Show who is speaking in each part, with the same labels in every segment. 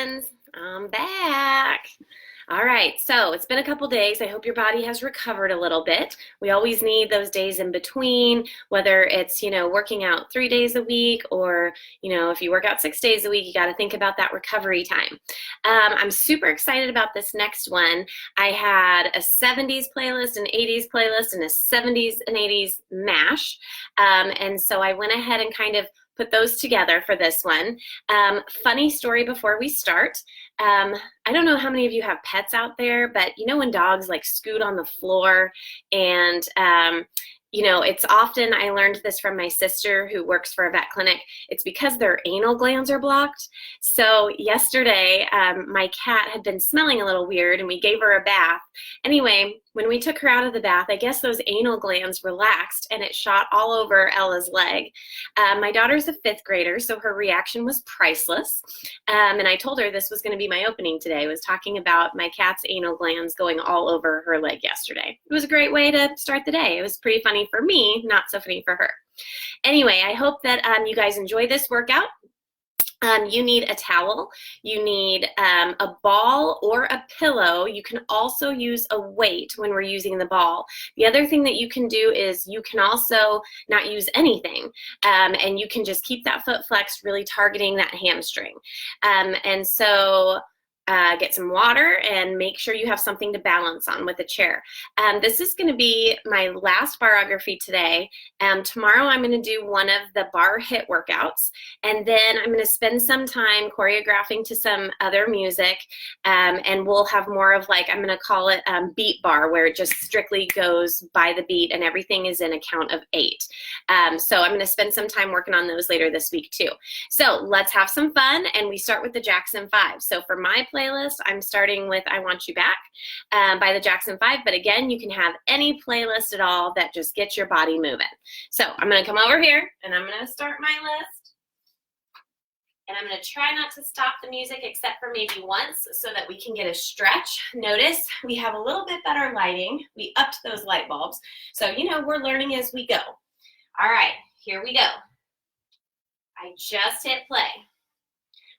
Speaker 1: friends. I'm back. All right, so it's been a couple days. I hope your body has recovered a little bit. We always need those days in between, whether it's, working out 3 days a week or, if you work out 6 days a week, you got to think about that recovery time. I'm super excited about this next one. I had a 70s playlist, an 80s playlist, and a 70s and 80s mash. And so I went ahead and kind of put those together for this one. Funny story before we start. I don't know how many of you have pets out there, but when dogs like scoot on the floor and it's often, I learned this from my sister who works for a vet clinic, it's because their anal glands are blocked. So yesterday, my cat had been smelling a little weird and we gave her a bath. Anyway, when we took her out of the bath, I guess those anal glands relaxed and it shot all over Ella's leg. My daughter's a 5th grader, so her reaction was priceless. And I told her this was going to be my opening today. I was talking about my cat's anal glands going all over her leg yesterday. It was a great way to start the day. It was pretty funny for me, not so funny for her. Anyway, I hope that you guys enjoy this workout. You need a towel, you need a ball or a pillow. You can also use a weight when we're using the ball. The other thing that you can do is you can also not use anything, and you can just keep that foot flexed, really targeting that hamstring. And so get some water and make sure you have something to balance on with a chair. This is going to be my last barography today. Tomorrow I'm going to do one of the bar hit workouts, and then I'm going to spend some time choreographing to some other music, and we'll have more of like, I'm going to call it beat bar, where it just strictly goes by the beat and everything is in a count of 8. So I'm going to spend some time working on those later this week too. So let's have some fun, and we start with the Jackson 5. So for my playlist, I'm starting with I Want You Back by the Jackson 5, but again, you can have any playlist at all that just gets your body moving. So I'm going to come over here and I'm going to start my list, and I'm going to try not to stop the music except for maybe once so that we can get a stretch. Notice we have a little bit better lighting. We upped those light bulbs, so we're learning as we go. All right, here we go. I just hit play.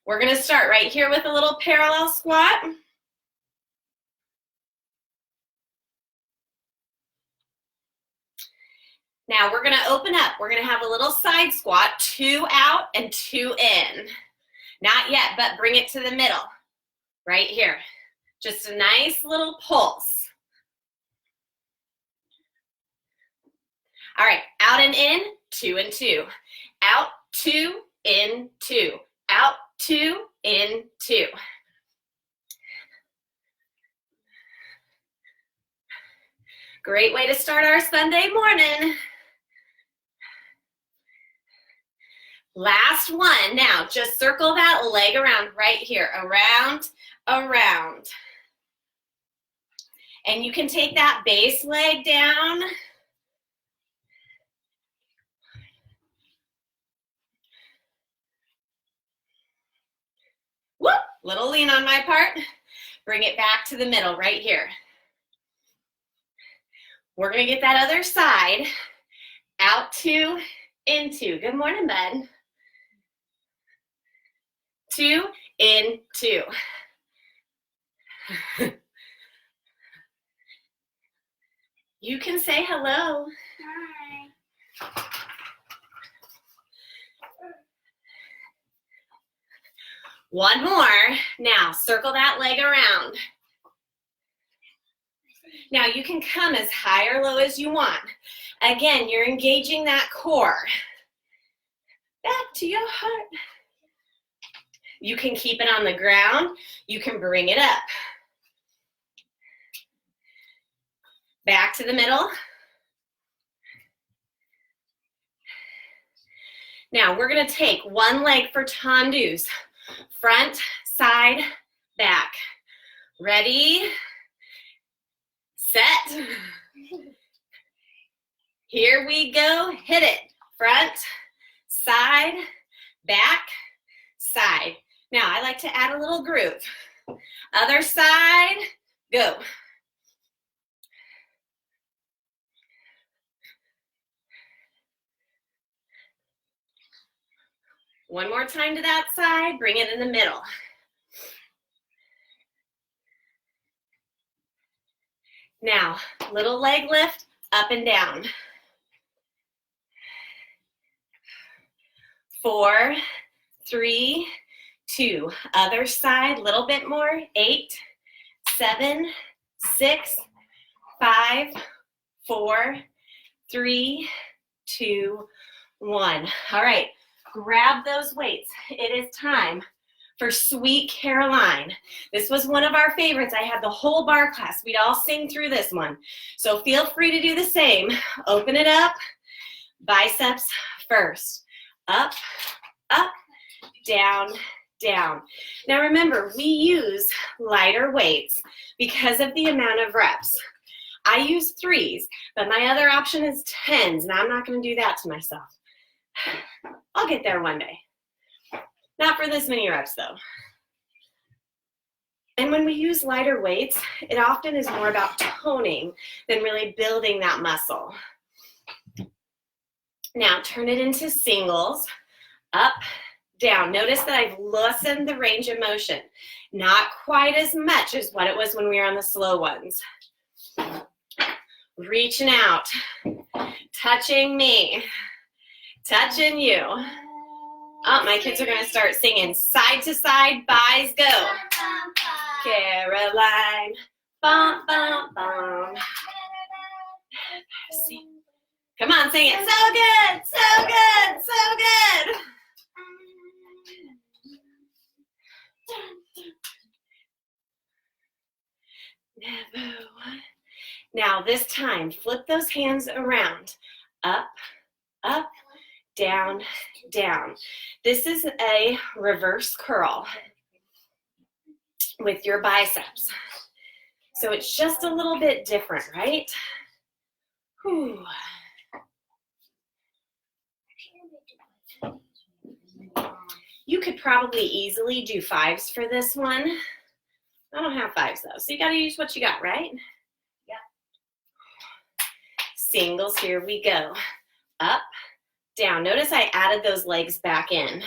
Speaker 1: We're going to start right here with a little parallel squat. Now we're going to open up. We're going to have a little side squat, 2 out and 2 in. Not yet, but bring it to the middle, right here. Just a nice little pulse. All right, out and in, 2 and 2. Out, 2, in, 2. Out, 2, in, 2. Great way to start our Sunday morning. Last one. Now, just circle that leg around right here. Around, around. And you can take that base leg down. Whoop, little lean on my part. Bring it back to the middle right here. We're going to get that other side. Out, 2, in, 2. Good morning, bud. 2, in, 2. You can say hello.
Speaker 2: Hi.
Speaker 1: One more. Now, circle that leg around. Now, you can come as high or low as you want. Again, you're engaging that core. Back to your heart. You can keep it on the ground. You can bring it up. Back to the middle. Now, we're going to take one leg for tendus. Front, side, back. Ready, set. Here we go. Hit it. Front, side, back, side. Now, I like to add a little groove. Other side, go. One more time to that side, bring it in the middle. Now, little leg lift, up and down. 4, 3, 2. Other side, little bit more. 8, 7, 6, 5, 4, 3, 2, 1. All right, grab those weights. It is time for Sweet Caroline. This was one of our favorites. I had the whole bar class. We'd all sing through this one. So feel free to do the same. Open it up. Biceps first. Up, up, down, down. Now remember, we use lighter weights because of the amount of reps. I use 3s, but my other option is 10s, and I'm not going to do that to myself. I'll get there one day. Not for this many reps, though. And when we use lighter weights, it often is more about toning than really building that muscle. Now, turn it into singles. Up, down. Notice that I've loosened the range of motion. Not quite as much as what it was when we were on the slow ones. Reaching out. Touching me. Touching you. Oh, my kids are going to start singing. Side to side, buys go. Caroline. Bum, bum, bum. Come on, sing it. So good, so good, so good. Never. Now this time, flip those hands around. Up, up, down, down. This is a reverse curl with your biceps. So it's just a little bit different, right? Whew. You could probably easily do 5s for this one. I don't have 5s though, so you gotta use what you got, right? Yeah. Singles, here we go. Up, down. Notice I added those legs back in.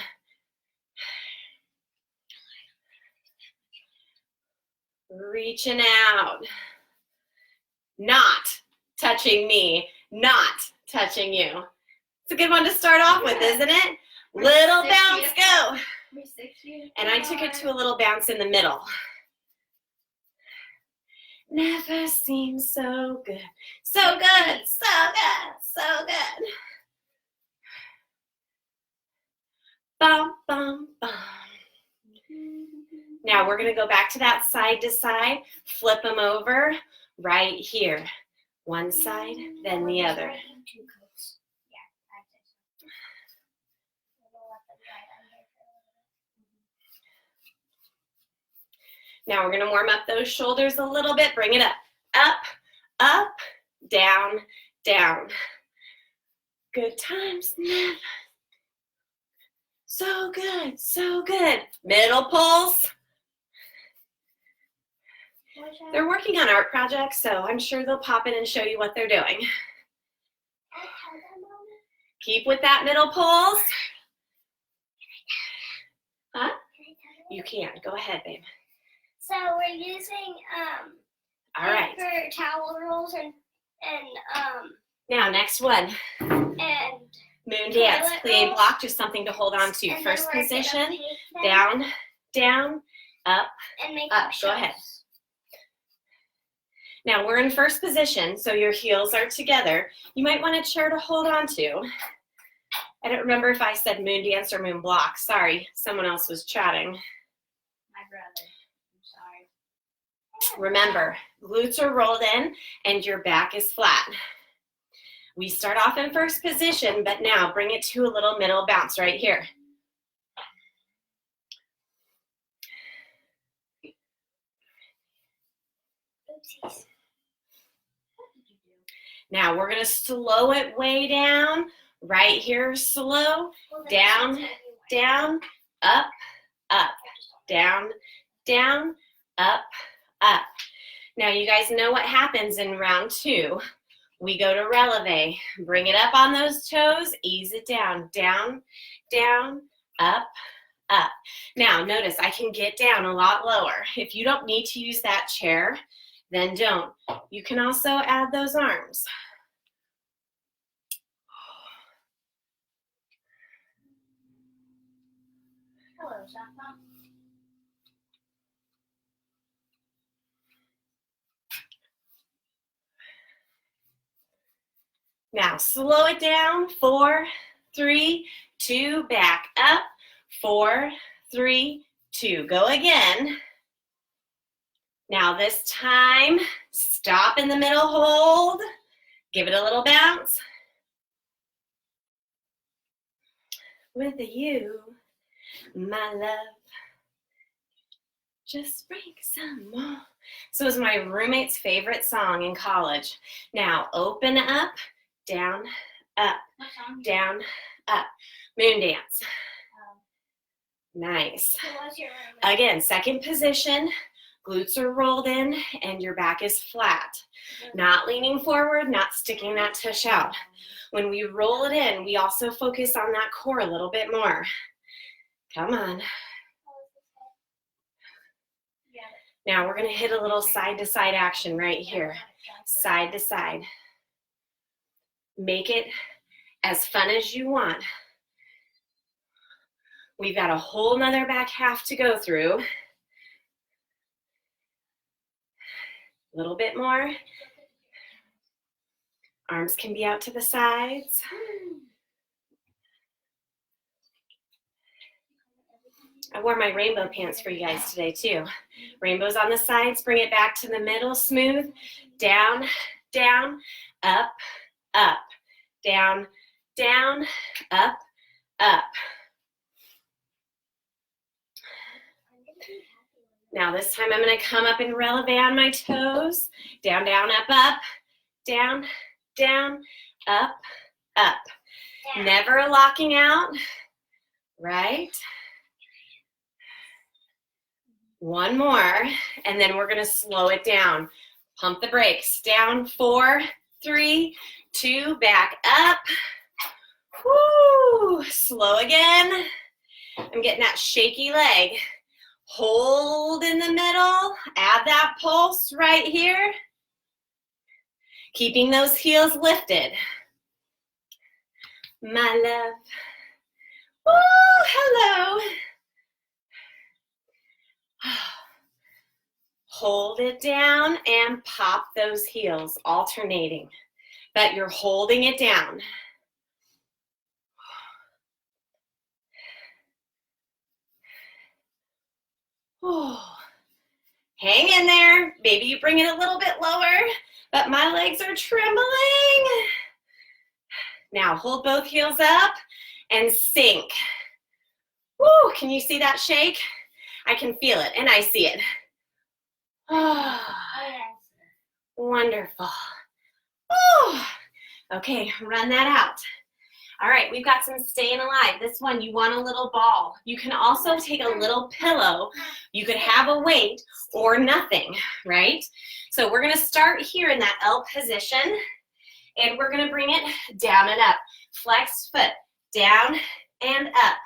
Speaker 1: Reaching out. Not touching me, not touching you. It's a good one to start off with, isn't it? Little bounce, go. And I took it to a little bounce in the middle. Never seems so good. So good, so good, so good. Bum, bum, bum. Now we're going to go back to that side to side. Flip them over right here. One side, then the other. Now we're going to warm up those shoulders a little bit. Bring it up. Up, up, down, down. Good times. So good, so good. Middle pulse. They're working on art projects, so I'm sure they'll pop in and show you what they're doing. Keep with that middle pulse. Huh? You can. Go ahead, babe.
Speaker 2: So we're using
Speaker 1: all right.
Speaker 2: paper towel rolls and
Speaker 1: now next one.
Speaker 2: And
Speaker 1: Moondance. Plie block, just something to hold on to. First position. Down, down, up, up. Go ahead. Now we're in first position, so your heels are together. You might want a chair to hold on to. I don't remember if I said Moondance or moon block. Sorry, someone else was chatting.
Speaker 2: My brother.
Speaker 1: Remember, glutes are rolled in and your back is flat. We start off in first position, but now bring it to a little middle bounce right here.
Speaker 2: Oopsies.
Speaker 1: Now we're going to slow it way down. Right here, slow. Down, down, up, up. Down, down, up, up. Now you guys know what happens in round 2. We go to releve. Bring it up on those toes. Ease it down. Down, down, up, up. Now notice I can get down a lot lower. If you don't need to use that chair, then don't. You can also add those arms.
Speaker 2: Hello, Shaka.
Speaker 1: Now slow it down. 4, 3, 2, back up. 4, 3, 2. Go again. Now this time, stop in the middle, hold. Give it a little bounce. With you, my love, just bring some more. So it was my roommate's favorite song in college. Now open up, down, up, down, up. Moondance. Nice. Again, second position. Glutes are rolled in and your back is flat. Not leaning forward, not sticking that tush out. When we roll it in, we also focus on that core a little bit more. Come on. Now we're going to hit a little side-to-side action right here. Side to side. Make it as fun as you want. We've got a whole nother back half to go through. A little bit more. Arms can be out to the sides. I wore my rainbow pants for you guys today too. Rainbows on the sides, bring it back to the middle, smooth. Down, down, up, up. Down, down, up, up. Now this time I'm going to come up and releve on my toes. Down, down, up, up. Down, down, up, up.
Speaker 2: Down.
Speaker 1: Never locking out. Right? One more, and then we're going to slow it down. Pump the brakes. Down, 4, 3, 2, back up. Woo! Slow again. I'm getting that shaky leg. Hold in the middle. Add that pulse right here. Keeping those heels lifted. My love. Woo! Hello. Hold it down and pop those heels, alternating. But you're holding it down. Oh. Hang in there. Maybe you bring it a little bit lower, but my legs are trembling. Now hold both heels up and sink. Woo, can you see that shake? I can feel it and I see it. Oh, wonderful. Oh, okay, run that out. All right, we've got some Stayin' Alive. This one, you want a little ball. You can also take a little pillow. You could have a weight or nothing, right? So we're gonna start here in that L position, and we're gonna bring it down and up. Flexed foot, down and up.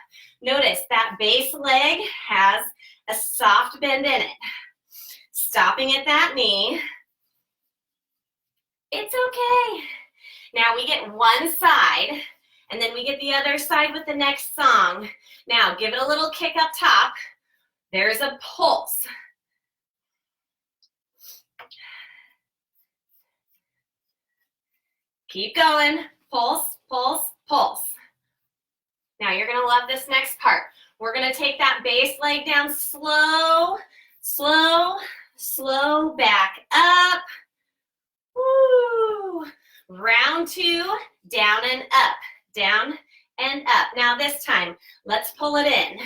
Speaker 1: Notice that base leg has a soft bend in it. Stopping at that knee. It's okay. Now we get one side, and then we get the other side with the next song. Now give it a little kick up top. There's a pulse. Keep going. Pulse, pulse, pulse. Now you're gonna love this next part. We're gonna take that base leg down slow, slow, slow, back up. Woo. Round 2, down and up, down and up. Now this time, let's pull it in.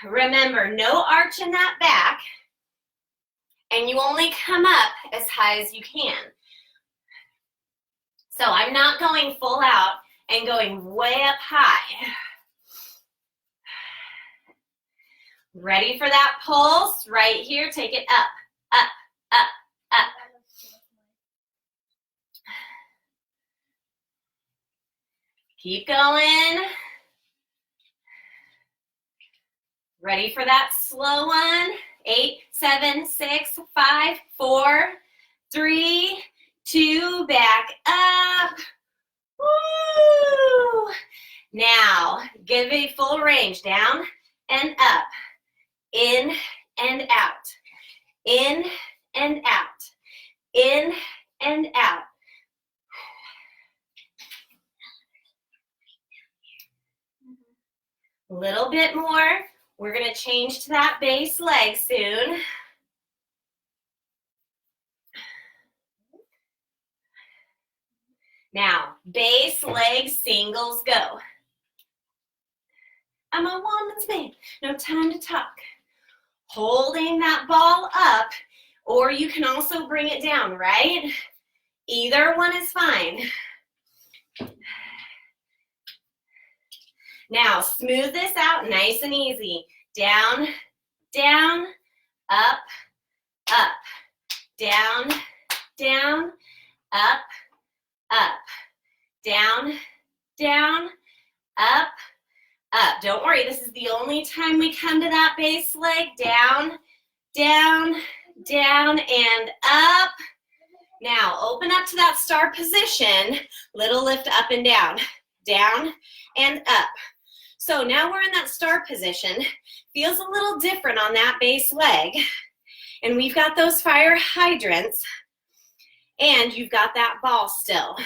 Speaker 1: Remember, no arch in that back, and you only come up as high as you can. So I'm not going full out and going way up high. Ready for that pulse? Right here, take it up, up, up, up. Keep going. Ready for that slow one? 8, 7, 6, 5, 4, 3, 2, back up. Woo! Now, give a full range, down and up, in and out, in and out, in and out. A little bit more. We're going to change to that base leg soon. Now, base leg singles, go. I'm a woman's man, no time to talk. Holding that ball up, or you can also bring it down, right? Either one is fine. Now, smooth this out nice and easy. Down, down, up, up. Down, down, up, up. Down, down, up, up. Don't worry, this is the only time we come to that base leg. Down, down, down, and up. Now, open up to that star position. Little lift up and down, down and up. So now we're in that star position. Feels a little different on that base leg. And we've got those fire hydrants. And you've got that ball still.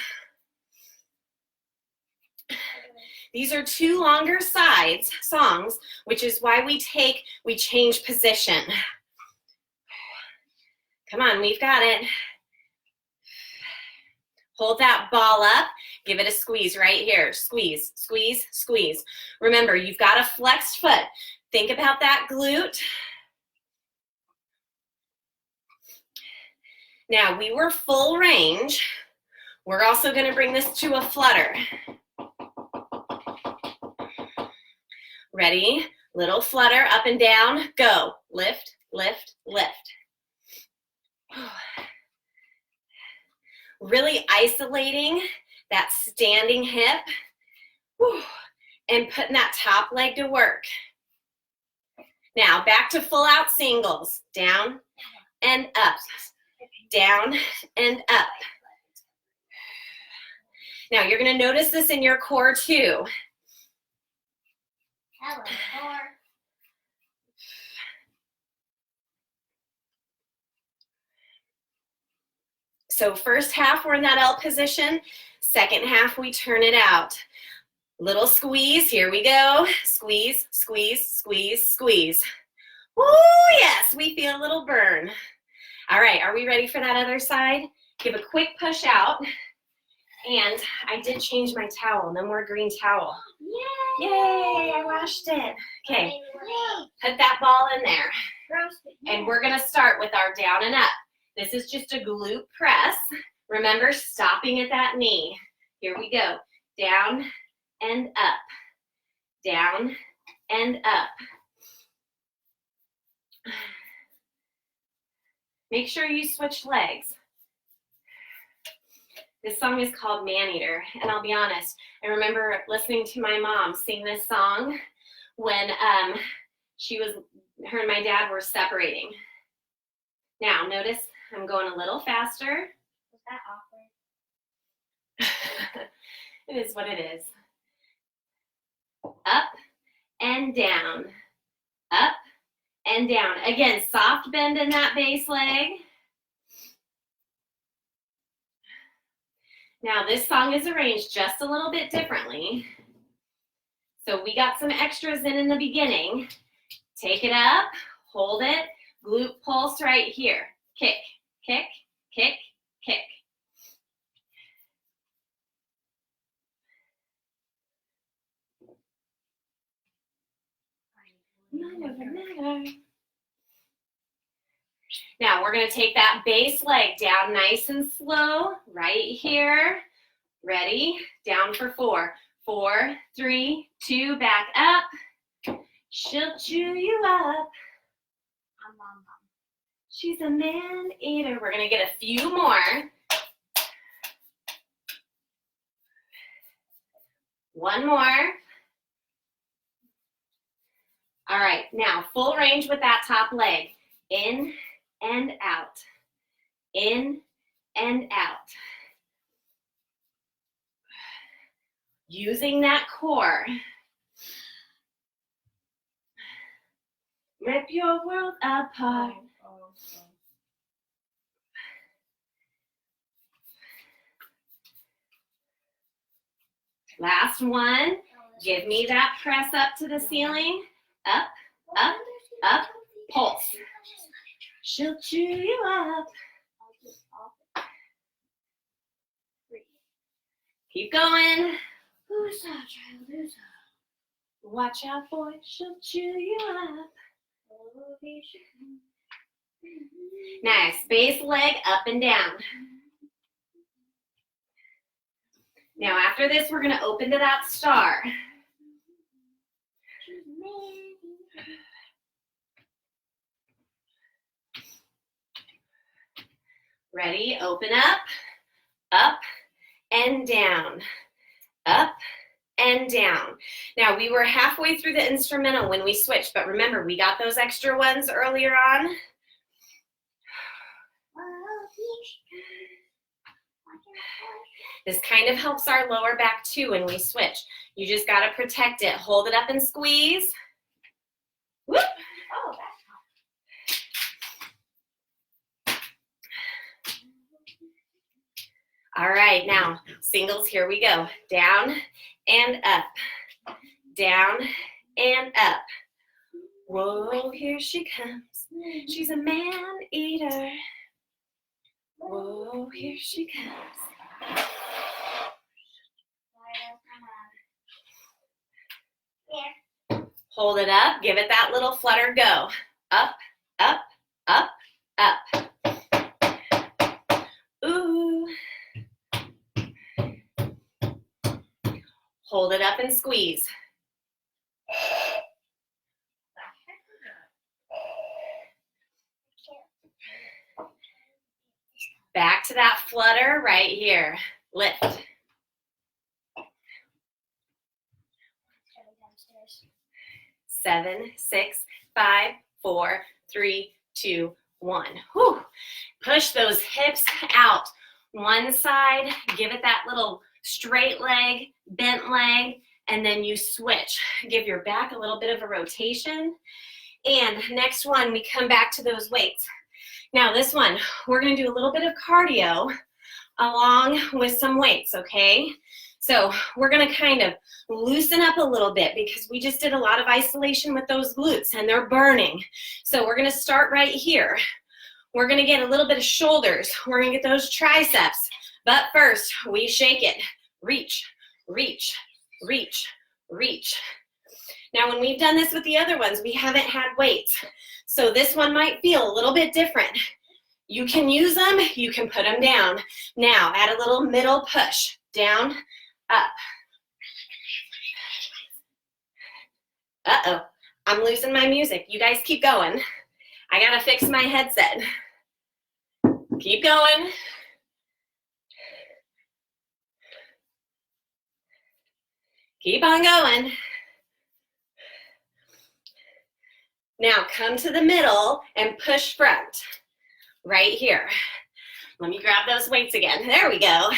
Speaker 1: These are two longer songs, which is why we change position. Come on, we've got it. Hold that ball up. Give it a squeeze right here. Squeeze, squeeze, squeeze. Remember, you've got a flexed foot. Think about that glute. Now, we were full range. We're also going to bring this to a flutter. Ready? Little flutter, up and down. Go. Lift, lift, lift. Really isolating that standing hip and putting that top leg to work. Now, back to full out singles. Down and up. Down and up. Now, you're going to notice this in your core too.
Speaker 2: Hello, core.
Speaker 1: So first half, we're in that L position. Second half, we turn it out. Little squeeze, here we go. Squeeze, squeeze, squeeze, squeeze. Woo, yes, we feel a little burn. All right, are we ready for that other side? Give a quick push out. And I did change my towel, no more green towel.
Speaker 2: Yay!
Speaker 1: Yay, I washed it. Okay, put that ball in there. And we're gonna start with our down and up. This is just a glute press. Remember, stopping at that knee. Here we go. Down and up. Down and up. Make sure you switch legs. This song is called Maneater, and I'll be honest, I remember listening to my mom sing this song when her and my dad were separating. Now, notice I'm going a little faster.
Speaker 2: Was that awkward?
Speaker 1: It is what it is. Up and down. Up and down. Again, soft bend in that base leg. Now, this song is arranged just a little bit differently. So we got some extras in the beginning. Take it up, hold it, glute pulse right here. Kick, kick, kick, kick. Now we're going to take that base leg down nice and slow right here. Ready? Down for 4. 4, 3, 2, back up. She'll chew you up. She's a man-eater. We're going to get a few more. One more. All right, now full range with that top leg. In and out. In and out. Using that core. Rip your world apart. Last one. Give me that press up to the ceiling. Up, up, up. Pulse. She'll chew you up. Keep going. Who's that child? Who's that? Watch out, boy. She'll chew you up. Nice. Base leg up and down. Now after this, we're going to open to that star. Ready? Open up, and down, up and down. Now we were halfway through the instrumental when we switched, but remember we got those extra ones earlier on. This kind of helps our lower back too when we switch. You just got to protect it. Hold it up and squeeze. Whoop.
Speaker 2: Oh, that's
Speaker 1: all right, now singles, here we go. Down and up, down and up. Whoa, here she comes. She's a man-eater. Whoa, here she comes. Hold it up, give it that little flutter, go. Up, up, up, up. Ooh. Hold it up and squeeze. Back to that flutter right here. Lift. Seven, 6, 5, 4, 3, 2, 1. Whew. Push those hips out. One side, give it that little straight leg, bent leg, and then you switch. Give your back a little bit of a rotation. And next one, we come back to those weights. Now this one, we're gonna do a little bit of cardio along with some weights, okay? So we're gonna kind of loosen up a little bit because we just did a lot of isolation with those glutes and they're burning. So we're gonna start right here. We're gonna get a little bit of shoulders. We're gonna get those triceps. But first, we shake it. Reach, reach, reach, reach. Now when we've done this with the other ones, we haven't had weights. So this one might feel a little bit different. You can use them, you can put them down. Now add a little middle push. Down, up. Uh-oh, I'm losing my music. You guys keep going. I gotta fix my headset. Keep going. Keep on going. Now come to the middle and push front. Right here. Let me grab those weights again. There we go.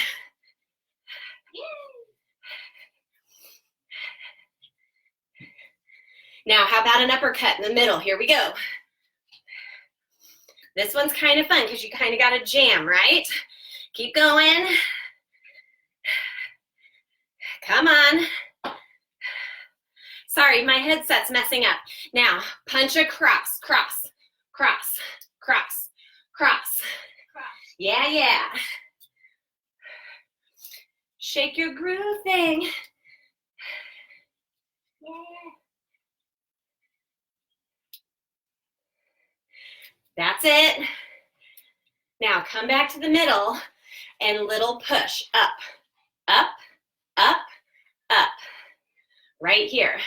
Speaker 1: Now, how about an uppercut in the middle? Here we go. This one's kind of fun because you kind of got to jam, right? Keep going. Come on. Sorry, my headset's messing up. Now, punch across, cross, cross, cross, cross. Yeah, yeah. Shake your groove thing.
Speaker 2: Yeah.
Speaker 1: That's it. Now come back to the middle and little push. Up, up, up, up. Right here.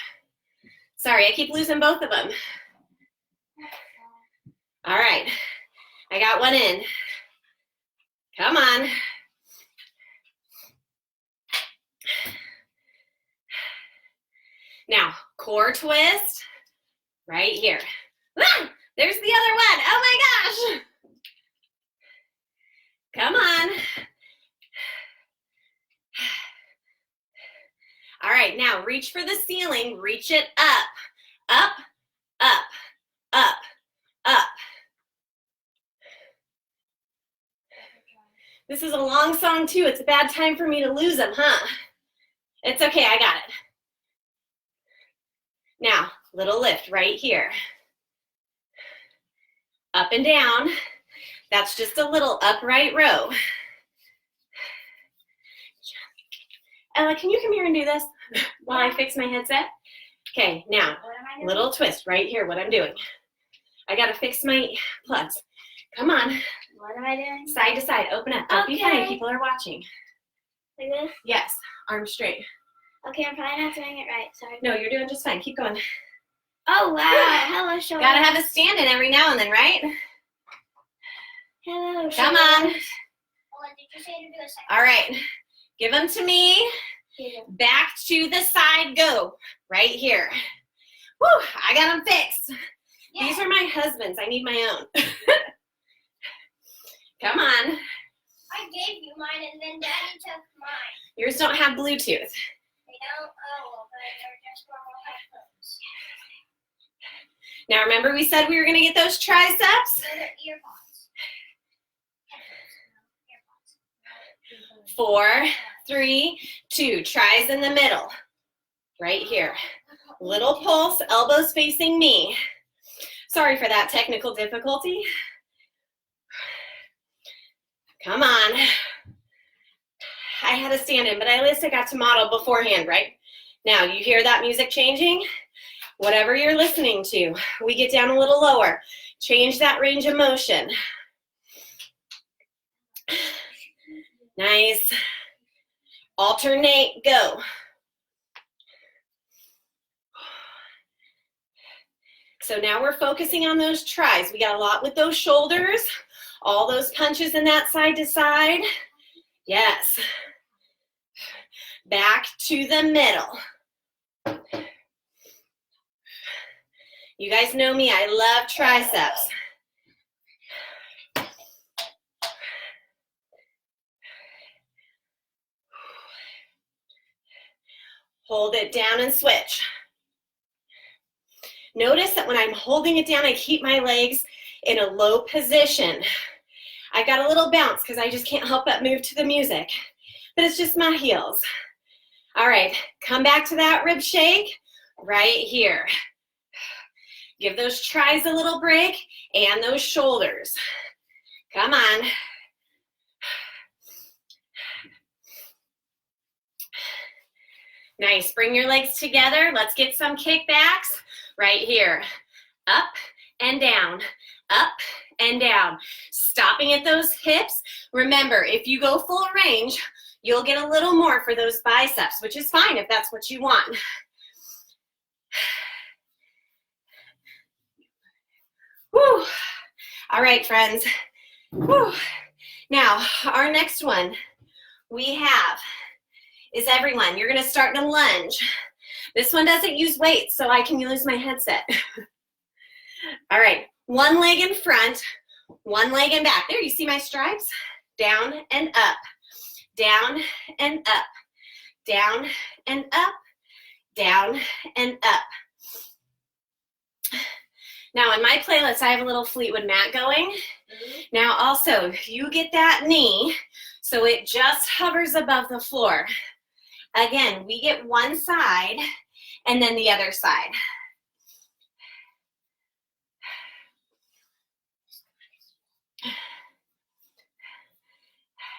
Speaker 1: Sorry, I keep losing both of them. All right, I got one in. Come on. Now, core twist, right here. Ah, there's the other one. Oh Come on. All right, now reach for the ceiling. Reach it up, up, up, up, up. This is a long song too. It's a bad time for me to lose them, huh? It's okay, I got it. Now, little lift right here. Up and down. That's just a little upright row. Ella, can you come here and do this while I fix my headset? Okay, now, little twist right here, what I'm doing. I gotta fix my plugs. Come on.
Speaker 2: What am I doing?
Speaker 1: Side to side, open up. Don't be funny,
Speaker 2: Okay.
Speaker 1: people are watching.
Speaker 2: Like this?
Speaker 1: Yes, arms straight.
Speaker 2: Okay, I'm probably not doing it right. Sorry.
Speaker 1: No, you're doing just fine. Keep going.
Speaker 2: Oh, wow. Hello, shoulder.
Speaker 1: Gotta have a stand in every now and then, right?
Speaker 2: Hello,
Speaker 1: Come
Speaker 2: shoulder.
Speaker 1: on.
Speaker 2: Hold on, did you say to do a second?
Speaker 1: All right, give them to me.
Speaker 2: Here.
Speaker 1: Back to the side, go. Right here. Woo, I got them fixed.
Speaker 2: Yeah.
Speaker 1: These are my husband's. I need my own. Come on.
Speaker 2: I gave you mine and then Daddy took mine.
Speaker 1: Yours don't have Bluetooth.
Speaker 2: They don't, but they're just normal headphones.
Speaker 1: Now remember we said we were gonna get those triceps?
Speaker 2: So they're earpods. Headphones.
Speaker 1: 4, 3, 2, tries in the middle. Right here. Little pulse, elbows facing me. Sorry for that technical difficulty. Come on. I had a stand-in, but at least I got to model beforehand, right? Now, you hear that music changing? Whatever you're listening to, we get down a little lower. Change that range of motion. Nice. Alternate, go. So now we're focusing on those tries. We got a lot with those shoulders, all those punches in that side to side. Yes. Back to the middle. You guys know me, I love triceps. Hold it down and switch. Notice that when I'm holding it down, I keep my legs in a low position. I got a little bounce because I just can't help but move to the music, but it's just my heels. All right, come back to that rib shake right here. Give those tries a little break and those shoulders. Come on. Nice, bring your legs together. Let's get some kickbacks right here. Up and down, up and down. Stopping at those hips. Remember, if you go full range, you'll get a little more for those biceps, which is fine if that's what you want. Whew. All right, friends. Whew. Now, our next one we have is everyone. You're going to start in a lunge. This one doesn't use weights, so I can use my headset. All right, one leg in front, one leg in back. There, you see my stripes? Down and up, down and up, down and up, down and up. Now in my playlist, I have a little Fleetwood mat going. Now also, you get that knee so it just hovers above the floor. Again, we get one side and then the other side.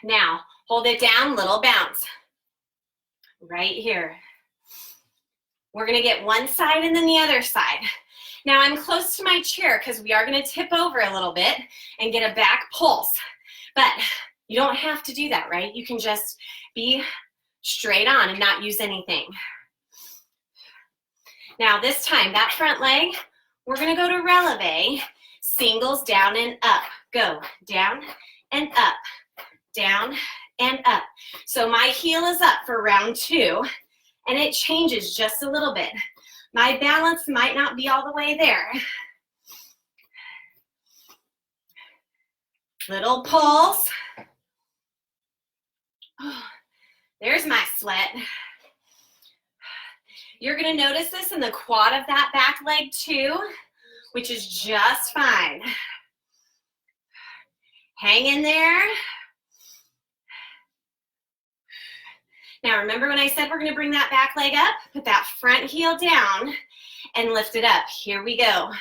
Speaker 1: Now, hold it down, little bounce. Right here. We're gonna get one side and then the other side. Now I'm close to my chair because we are gonna tip over a little bit and get a back pulse. But you don't have to do that, right? You can just be straight on and not use anything. Now this time, that front leg, we're gonna go to releve, singles down and up. Go, down and up, down and up. So my heel is up for round 2, and it changes just a little bit. My balance might not be all the way there. Little pulse, sweat. You're gonna notice this in the quad of that back leg too, which is just fine. Hang in there. Now remember when I said we're gonna bring that back leg up? Put that front heel down and lift it up. Here we go.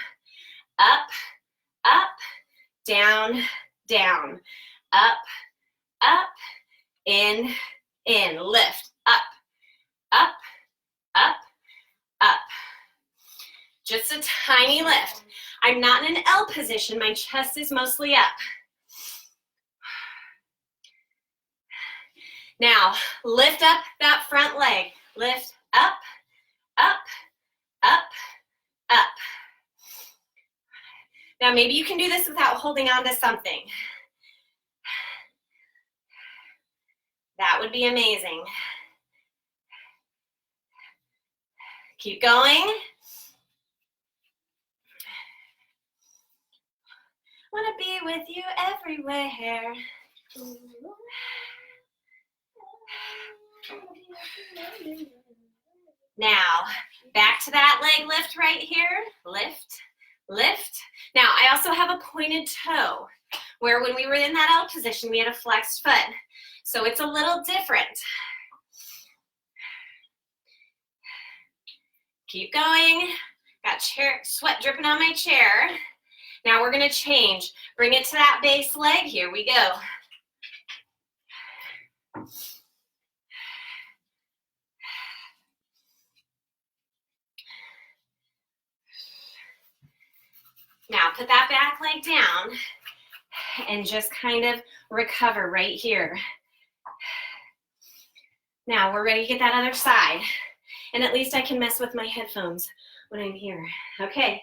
Speaker 1: Up, up, down, down. Up, up, in, lift. Up, up, up, up. Just a tiny lift. I'm not in an L position. My chest is mostly up. Now, lift up that front leg. Lift up, up, up, up. Now, maybe you can do this without holding on to something. That would be amazing. Keep going. Wanna be with you everywhere. Now, back to that leg lift right here. Lift, lift. Now, I also have a pointed toe, where when we were in that L position, we had a flexed foot. So it's a little different. Keep going. Got sweat dripping on my chair. Now we're gonna change. Bring it to that base leg. Here we go. Now put that back leg down and just kind of recover right here. Now we're ready to get that other side. And at least I can mess with my headphones when I'm here. Okay,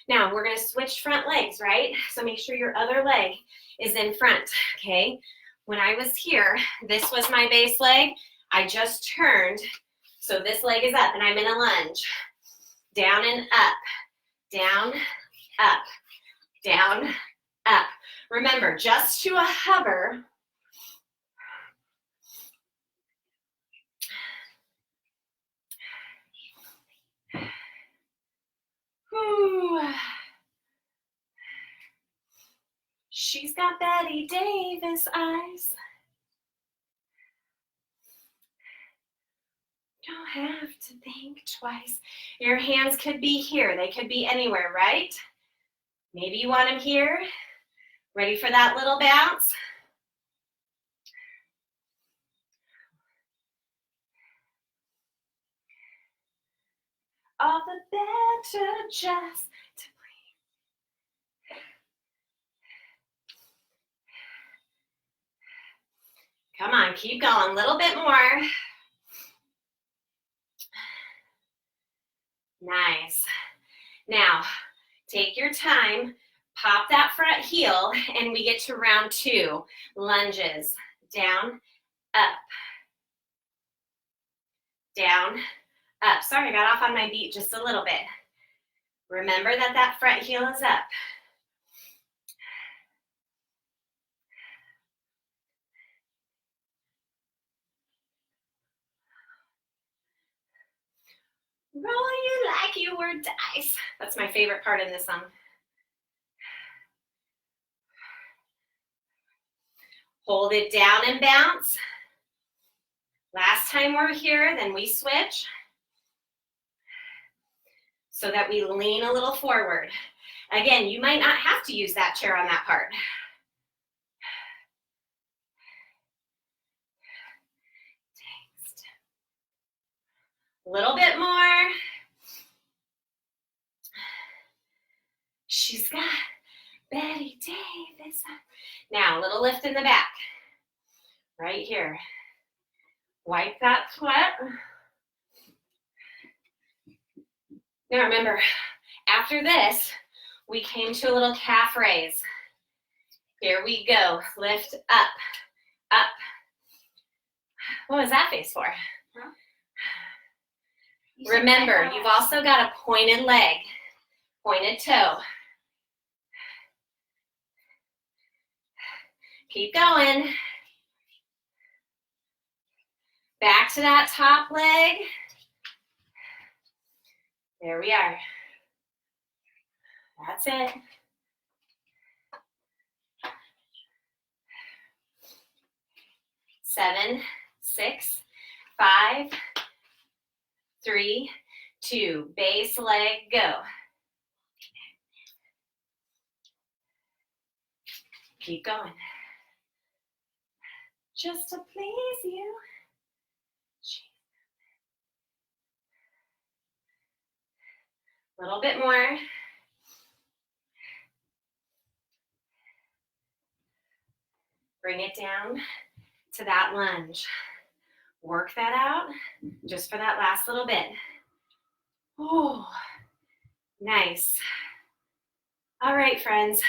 Speaker 1: now we're gonna switch front legs, right? So make sure your other leg is in front, okay? When I was here, this was my base leg. I just turned, so this leg is up and I'm in a lunge. Down and up, down, up, down, up. Remember, just to a hover. Whew. She's got Betty Davis eyes. Don't have to think twice. Your hands could be here. They could be anywhere, right? Maybe you want them here. Ready for that little bounce? All the better just to breathe. Come on, keep going. A little bit more. Nice. Now, take your time, pop that front heel, and we get to round 2. Lunges. Down, up. Down, up. Sorry, I got off on my beat just a little bit. Remember that that front heel is up. Roll you like you were dice. That's my favorite part in this song. Hold it down and bounce. Last time we're here, then we switch so that we lean a little forward. Again, you might not have to use that chair on that part. A little bit more. She's got Betty Davis. Now, a little lift in the back. Right here. Wipe that sweat. Now remember, after this, we came to a little calf raise. Here we go. Lift up, up. What was that face for?
Speaker 2: Huh?
Speaker 1: Remember, you've also got a pointed leg, pointed toe. Keep going. Back back to that top leg. There we are. That's it. Seven, 6, 5, 3, 2. Base leg, go. Keep going. Just to please you. A little bit more. Bring it down to that lunge. Work that out just for that last little bit. Oh, nice. All right, friends.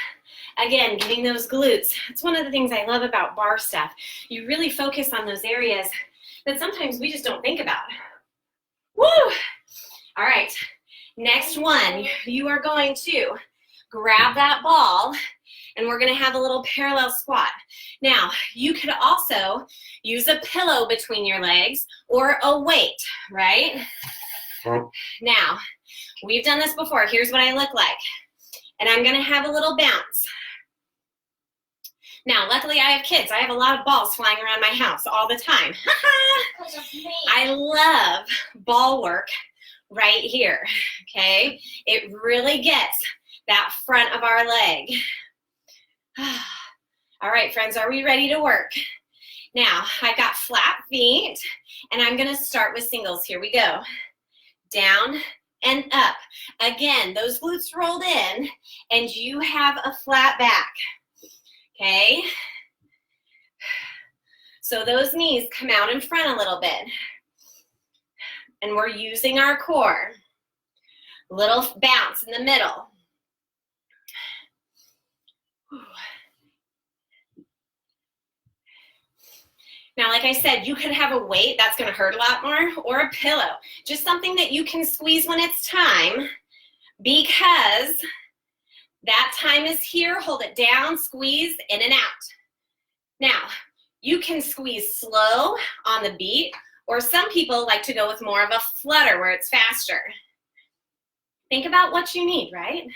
Speaker 1: Again, getting those glutes. It's one of the things I love about bar stuff. You really focus on those areas that sometimes we just don't think about. Woo! All right, next one. You are going to grab that ball and we're gonna have a little parallel squat. Now, you could also use a pillow between your legs or a weight, right? Now, we've done this before. Here's what I look like. And I'm gonna have a little bounce. Now, luckily I have kids. I have a lot of balls flying around my house all the time. I love ball work right here, okay? It really gets that front of our leg. All right, friends, are we ready to work? Now, I've got flat feet, and I'm gonna start with singles. Here we go. Down and up. Again, those glutes rolled in, and you have a flat back, okay? So those knees come out in front a little bit, and we're using our core. Little bounce in the middle. Now, like I said, you could have a weight, that's gonna hurt a lot more, or a pillow. Just something that you can squeeze when it's time, because that time is here. Hold it down, squeeze, in and out. Now, you can squeeze slow on the beat, or some people like to go with more of a flutter where it's faster. Think about what you need, right?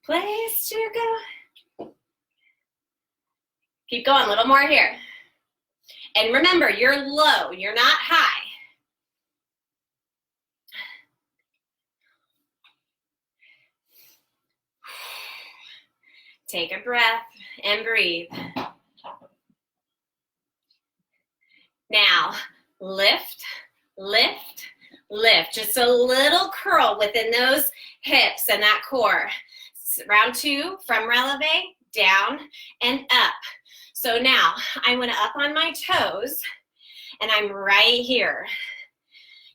Speaker 1: Place to go. Keep going, a little more here. And remember, you're low, you're not high. Take a breath and breathe. Now, lift, lift, lift. Just a little curl within those hips and that core. Round 2, from releve, down and up. So now I went up on my toes and I'm right here.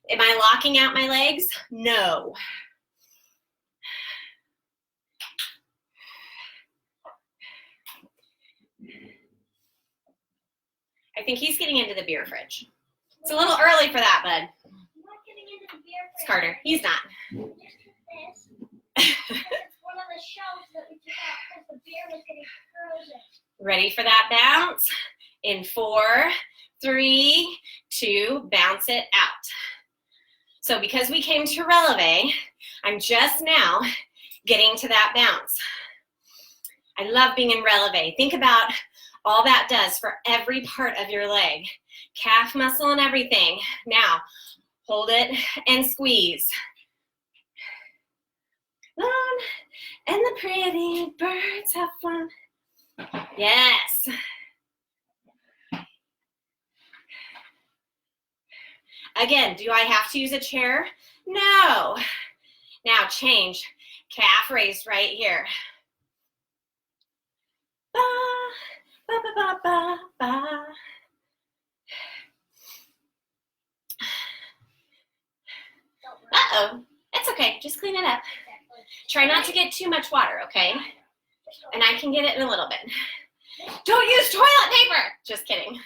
Speaker 1: Am I locking out my legs? No. I think he's getting into the beer fridge. It's a little early for that, bud.
Speaker 2: I'm not getting into the beer fridge.
Speaker 1: It's Carter. He's not.
Speaker 2: This. It's one of the shelves that we took out because the beer was getting frozen.
Speaker 1: Ready for that bounce? In 4, 3, 2, bounce it out. So because we came to releve, I'm just now getting to that bounce. I love being in releve. Think about all that does for every part of your leg. Calf muscle and everything. Now, hold it and squeeze. Long and the pretty birds have fun. Yes. Again, do I have to use a chair? No. Now change. Calf raise right here. Ba, ba, ba, ba, ba, ba. Uh-oh. It's okay. Just clean it up. Try not to get too much water, okay? And I can get it in a little bit. Don't use toilet paper! Just kidding.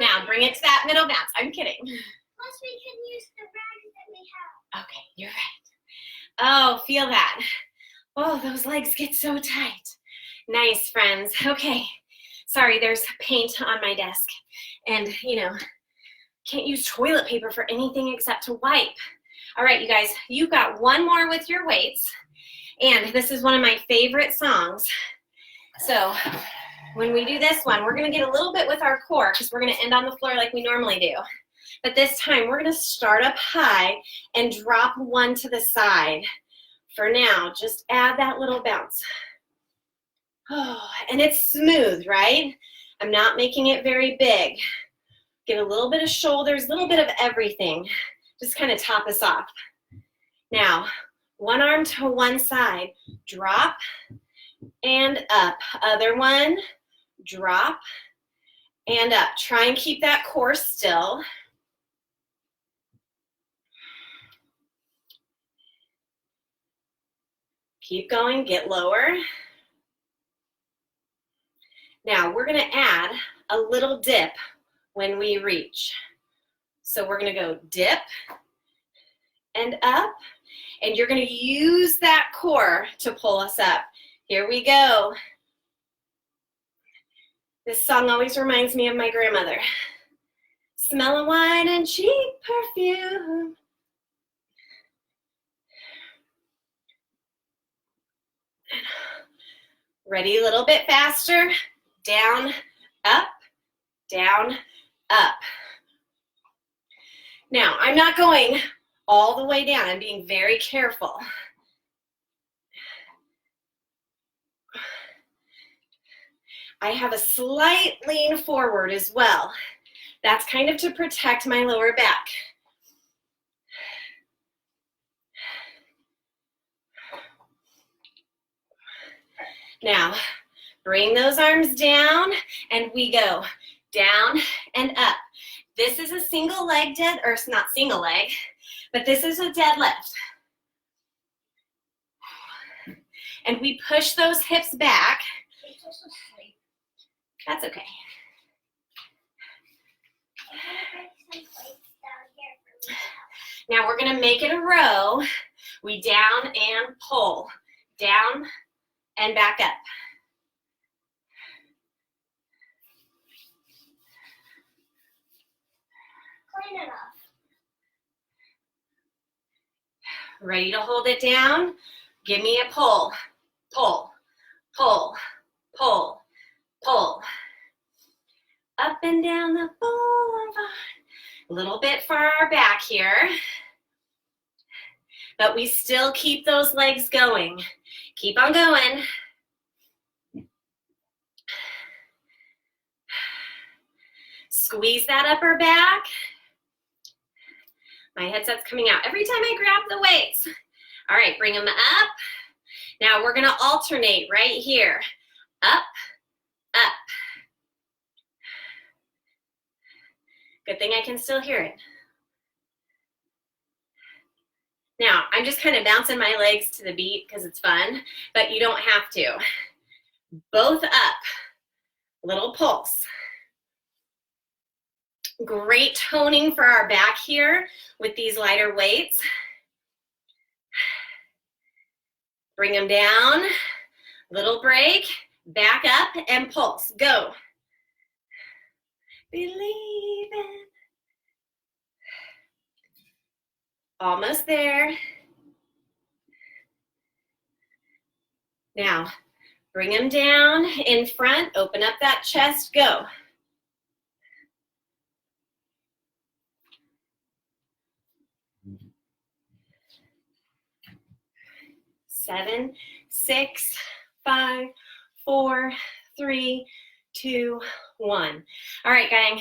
Speaker 1: Now, bring it to that middle bounce. I'm kidding.
Speaker 2: Plus, we can use the rags that we have.
Speaker 1: Okay, you're right. Oh, feel that. Oh, those legs get so tight. Nice, friends. Okay, Sorry, there's paint on my desk. And, you know, can't use toilet paper for anything except to wipe. All right, you guys, you've got one more with your weights. And this is one of my favorite songs. So when we do this one, we're going to get a little bit with our core because we're going to end on the floor like we normally do. But this time, we're going to start up high and drop one to the side. For now, just add that little bounce. Oh, and it's smooth, right? I'm not making it very big. Get a little bit of shoulders, a little bit of everything. Just kind of top us off. Now, one arm to one side. Drop and up. Other one, drop and up. Try and keep that core still. Keep going, get lower. Now we're gonna add a little dip when we reach. So we're gonna go dip and up, and you're gonna use that core to pull us up. Here we go. This song always reminds me of my grandmother. Smell of wine and cheap perfume. Ready, a little bit faster. Down, up, down, up. Now, I'm not going all the way down. I'm being very careful. I have a slight lean forward as well. That's kind of to protect my lower back. Now, bring those arms down, and we go down and up. This is a single leg or it's not single leg, but this is a deadlift. And we push those hips back. That's okay. Now we're gonna make it a row. We down and pull, down and back up.
Speaker 2: Clean it up.
Speaker 1: Ready to hold it down? Give me a pull, pull, pull, pull, pull. Up and down the boulevard. A little bit far back here. But we still keep those legs going. Keep on going. Squeeze that upper back. My headset's coming out every time I grab the weights. All right, bring them up. Now we're gonna alternate right here. Up, up. Good thing I can still hear it. Now, I'm just kind of bouncing my legs to the beat because it's fun, but you don't have to. Both up, little pulse. Great toning for our back here with these lighter weights. Bring them down, little break, back up and pulse, go. Believin'. Almost there. Now, bring them down in front, open up that chest, go. Seven, 6, 5, 4, 3, 2, 1. All right, gang.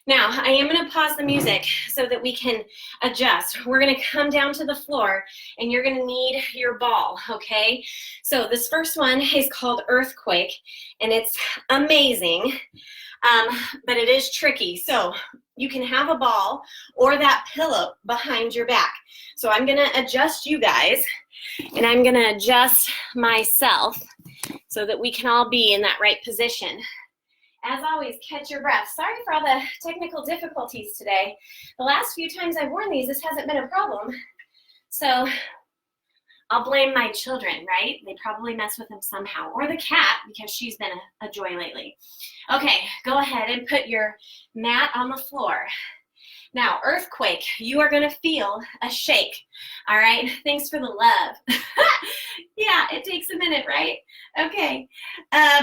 Speaker 1: Now, I am going to pause the music so that we can adjust. We're going to come down to the floor, and you're going to need your ball, okay? So this first one is called Earthquake, and it's amazing, but it is tricky. So you can have a ball or that pillow behind your back. So I'm going to adjust you guys, and I'm going to adjust myself so that we can all be in that right position. As always, catch your breath. Sorry for all the technical difficulties today. The last few times I've worn these, this hasn't been a problem. So I'll blame my children, right? They probably mess with them somehow, or the cat because she's been a joy lately. Okay, go ahead and put your mat on the floor. Now, earthquake, you are gonna feel a shake, all right? Thanks for the love. Yeah, it takes a minute, right? Okay,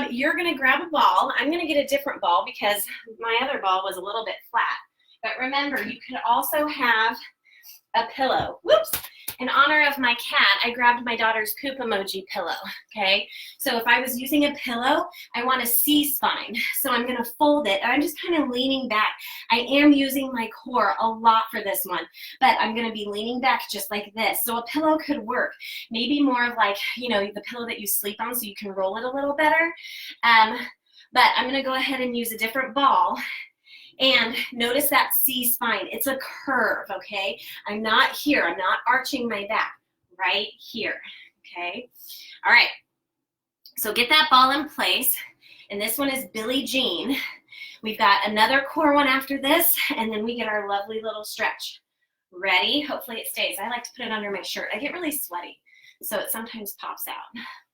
Speaker 1: you're gonna grab a ball. I'm gonna get a different ball because my other ball was a little bit flat. But remember, you could also have a pillow. Whoops. In honor of my cat, I grabbed my daughter's poop emoji pillow, okay? So if I was using a pillow, I want a C-spine. So I'm gonna fold it, and I'm just kind of leaning back. I am using my core a lot for this one, but I'm gonna be leaning back just like this. So a pillow could work. Maybe more of like, you know, the pillow that you sleep on so you can roll it a little better. But I'm gonna go ahead and use a different ball. And notice that C spine, it's a curve, okay? I'm not here, I'm not arching my back, right here, okay? All right, so get that ball in place, and this one is Billie Jean. We've got another core one after this, and then we get our lovely little stretch. Ready? Hopefully it stays. I like to put it under my shirt. I get really sweaty, so it sometimes pops out.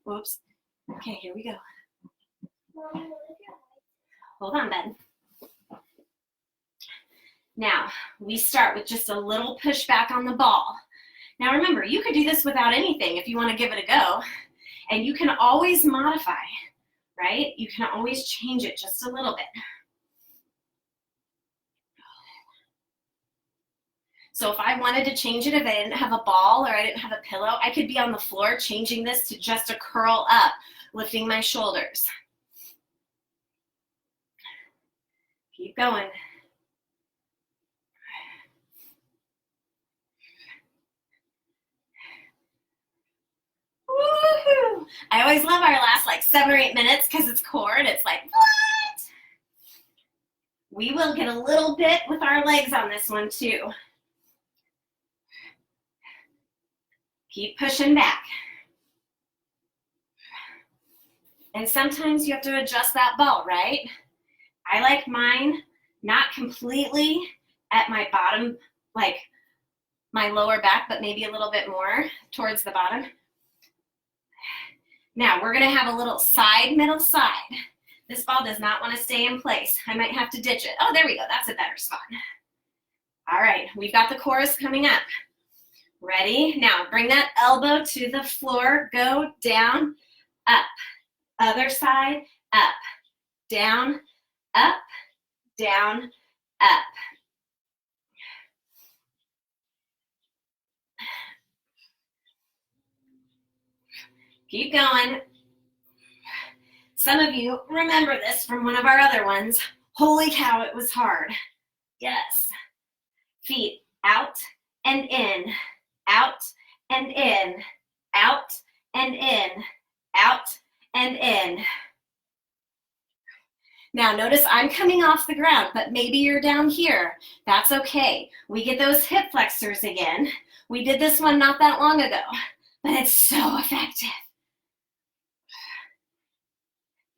Speaker 1: Whoops. Okay, here we go. Hold on, Ben. Now, we start with just a little push back on the ball. Now remember, you could do this without anything if you want to give it a go. And you can always modify, right? You can always change it just a little bit. So if I wanted to change it, if I didn't have a ball or I didn't have a pillow, I could be on the floor changing this to just a curl up, lifting my shoulders. Keep going. Woohoo! I always love our last like 7 or 8 minutes because it's core and it's like, what? We will get a little bit with our legs on this one too. Keep pushing back. And sometimes you have to adjust that ball, right? I like mine not completely at my bottom, like my lower back, but maybe a little bit more towards the bottom. Now we're gonna have a little side, middle, side. This ball does not want to stay in place. I might have to ditch it. Oh, there we go, that's a better spot. All right, we've got the chorus coming up. Ready? Now bring that elbow to the floor, go down, up. Other side, up, down, up, down, up. Keep going. Some of you remember this from one of our other ones. Holy cow, it was hard. Yes. Feet out and in, out and in, out and in, out and in. Now notice I'm coming off the ground, but maybe you're down here. That's okay. We get those hip flexors again. We did this one not that long ago, but it's so effective.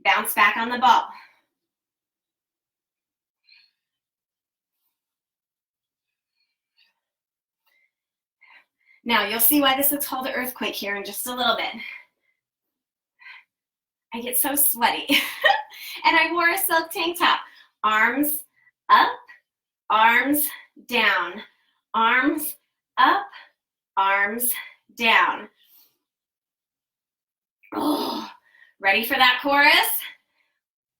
Speaker 1: Bounce back on the ball. Now you'll see why this is called an earthquake here in just a little bit. I get so sweaty. And I wore a silk tank top. Arms up, arms down. Arms up, arms down. Oh, ready for that chorus?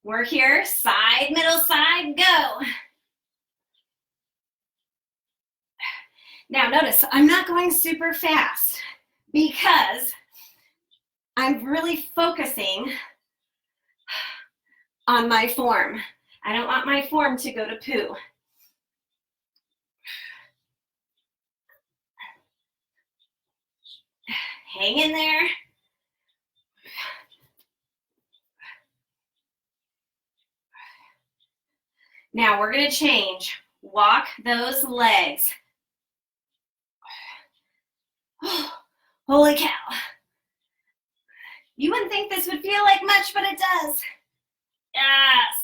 Speaker 1: We're here, side, middle, side, go. Now notice, I'm not going super fast because I'm really focusing on my form. I don't want my form to go to poo. Hang in there. Now we're gonna change. Walk those legs. Holy cow. You wouldn't think this would feel like much, but it does. Yes.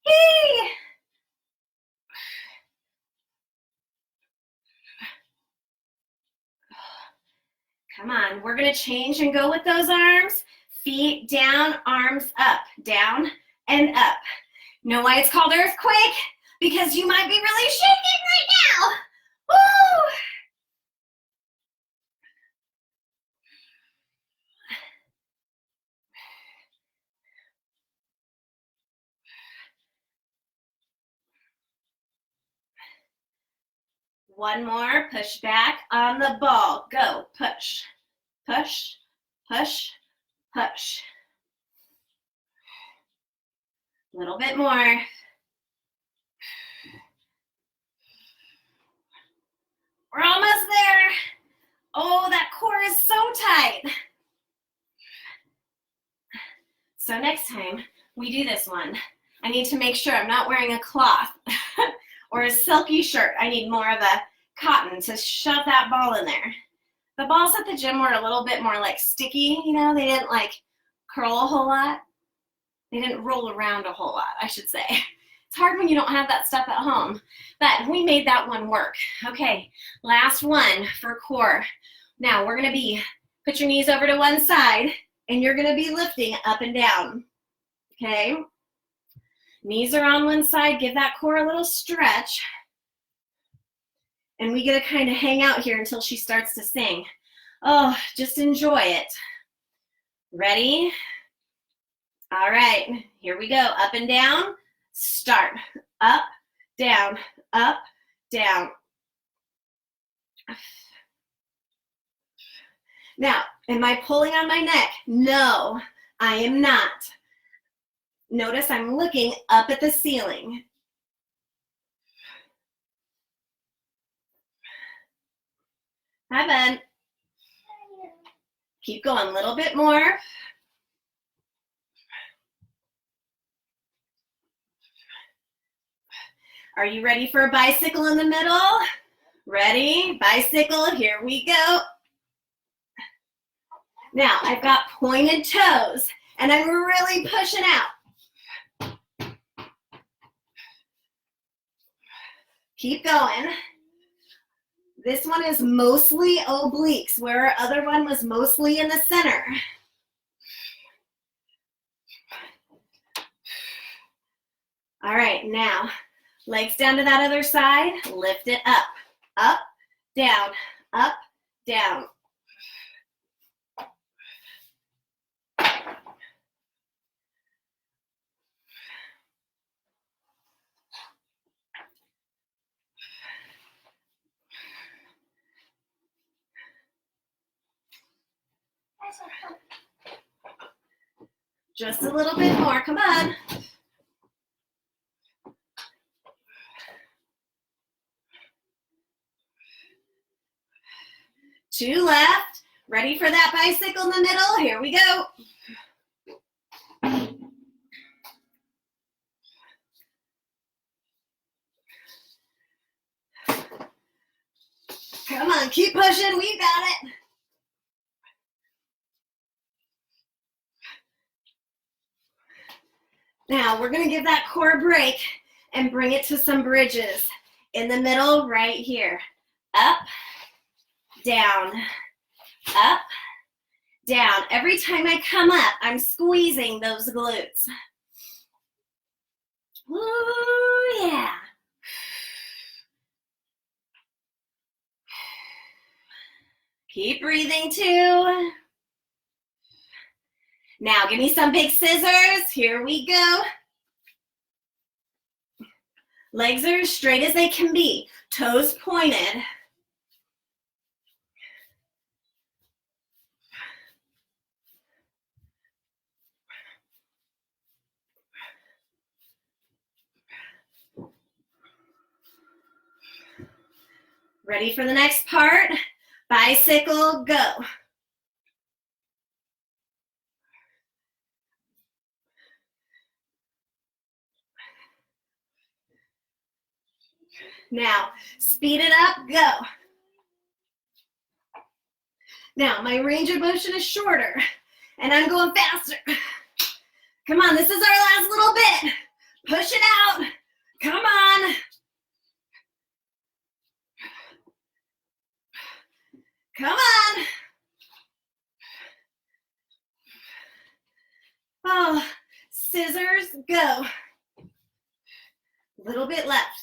Speaker 1: Hey. Come on, we're gonna change and go with those arms. Feet down, arms up, down and up. Know why it's called earthquake? Because you might be really shaking right now. Woo! One more, push back on the ball. Go, push, push, push, push. A little bit more. We're almost there. Oh, that core is so tight. So next time we do this one, I need to make sure I'm not wearing a cloth or a silky shirt. I need more of a cotton to shove that ball in there. The balls at the gym were a little bit more like sticky, you know, they didn't like curl a whole lot. They didn't roll around a whole lot, I should say. It's hard when you don't have that stuff at home, but we made that one work. Okay, last one for core. Now we're gonna put your knees over to one side and you're gonna be lifting up and down, okay? Knees are on one side, give that core a little stretch. And we get to kind of hang out here until she starts to sing. Oh, just enjoy it. Ready? All right, here we go. Up and down, start. Up, down, up, down. Now, am I pulling on my neck? No, I am not. Notice I'm looking up at the ceiling. Hi, Ben. Keep going, a little bit more. Are you ready for a bicycle in the middle? Ready? Bicycle, here we go. Now, I've got pointed toes, and I'm really pushing out. Keep going. This one is mostly obliques, where our other one was mostly in the center. All right, now, legs down to that other side, lift it up, up, down, up, down. Just a little bit more, come on. Two left. Ready for that bicycle in the middle? Here we go. Come on, keep pushing, we got it. Now we're gonna give that core a break and bring it to some bridges. In the middle, right here. Up, down, up, down. Every time I come up, I'm squeezing those glutes. Ooh, yeah. Keep breathing too. Now give me some big scissors. Here we go. Legs are as straight as they can be. Toes pointed. Ready for the next part? Bicycle, go. Now, speed it up, go. Now, my range of motion is shorter, and I'm going faster. Come on, this is our last little bit. Push it out. Come on. Come on. Oh, scissors, go. Little bit left.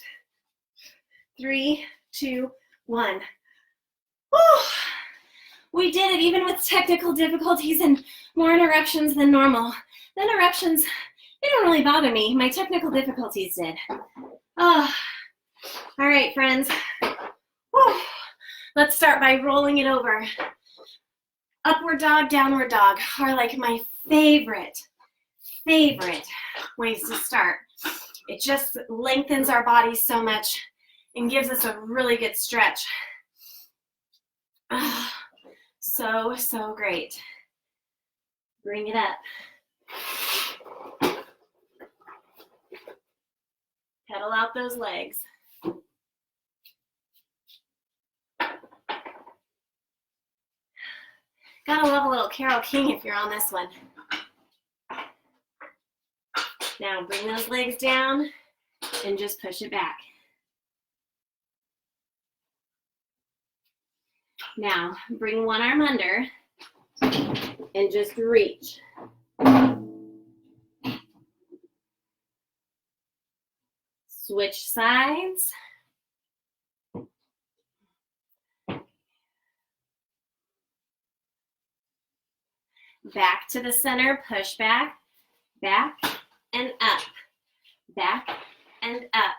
Speaker 1: 3, 2, 1. Woo! We did it even with technical difficulties and more interruptions than normal. The interruptions, they don't really bother me. My technical difficulties did. Oh, all right, friends. Woo. Let's start by rolling it over. Upward dog, downward dog are like my favorite ways to start. It just lengthens our bodies so much and gives us a really good stretch. So, so great. Bring it up. Pedal out those legs. Gotta love a little Carole King if you're on this one. Now bring those legs down and just push it back. Now bring one arm under and just reach. Switch sides. Back to the center, push back, back and up, back and up.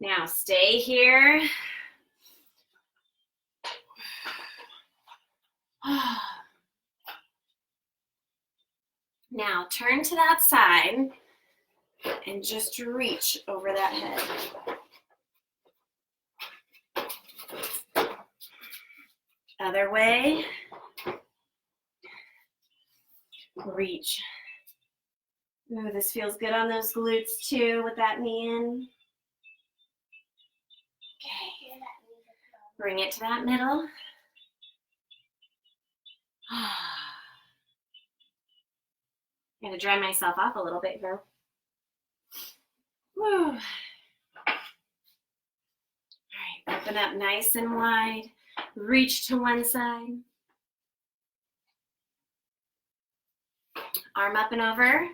Speaker 1: Now stay here. Now turn to that side and just reach over that head. Other way. Reach. Ooh, this feels good on those glutes too with that knee in. Okay. Bring it to that middle. I'm gonna dry myself off a little bit here. Woo. All right, open up nice and wide. Reach to one side. Arm up and over.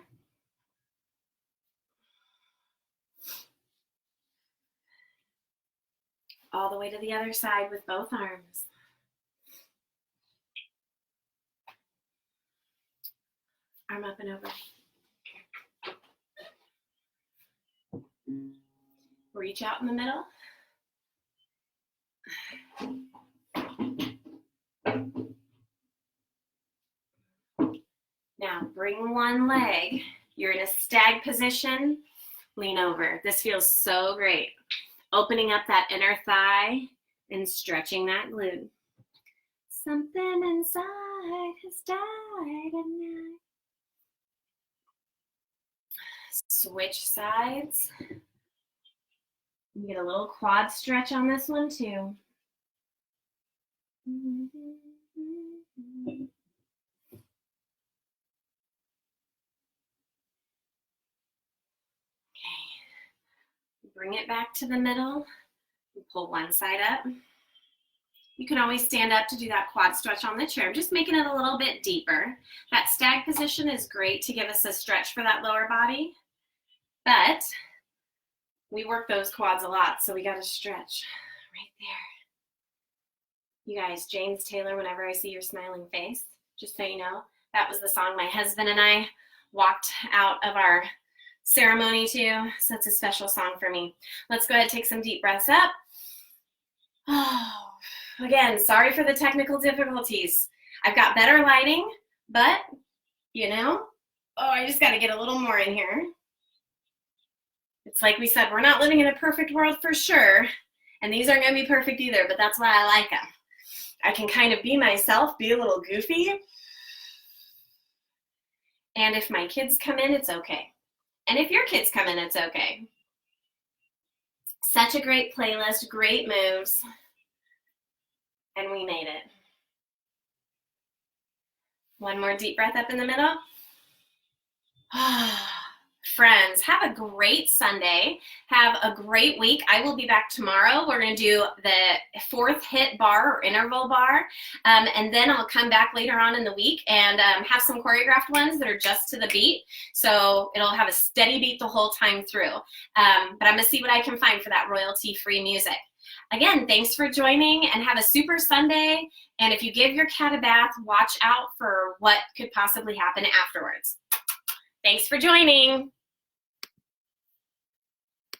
Speaker 1: All the way to the other side with both arms. Arm up and over. Reach out in the middle. Now bring one leg. You're in a stag position. Lean over. This feels so great. Opening up that inner thigh and stretching that glute. Something inside has died at night. Switch sides. You get a little quad stretch on this one too. Bring it back to the middle. Pull one side up. You can always stand up to do that quad stretch on the chair, just making it a little bit deeper. That stag position is great to give us a stretch for that lower body, but we work those quads a lot, so we got to stretch right there. You guys, James Taylor, Whenever I See Your Smiling Face, just so you know, that was the song my husband and I walked out of our ceremony to, so it's a special song for me. Let's go ahead and take some deep breaths up. Oh, again, sorry for the technical difficulties. I've got better lighting, but, you know, I just got to get a little more in here. It's like we said, we're not living in a perfect world for sure, and these aren't going to be perfect either, but that's why I like them. I can kind of be myself, be a little goofy, and if my kids come in, it's okay. And if your kids come in, it's okay. Such a great playlist, great moves, and we made it. One more deep breath up in the middle. friends, have a great Sunday. Have a great week. I will be back tomorrow. We're going to do the 4th hit bar or interval bar. And then I'll come back later on in the week and have some choreographed ones that are just to the beat. So it'll have a steady beat the whole time through. But I'm going to see what I can find for that royalty-free music. Again, thanks for joining and have a super Sunday. And if you give your cat a bath, watch out for what could possibly happen afterwards. Thanks for joining.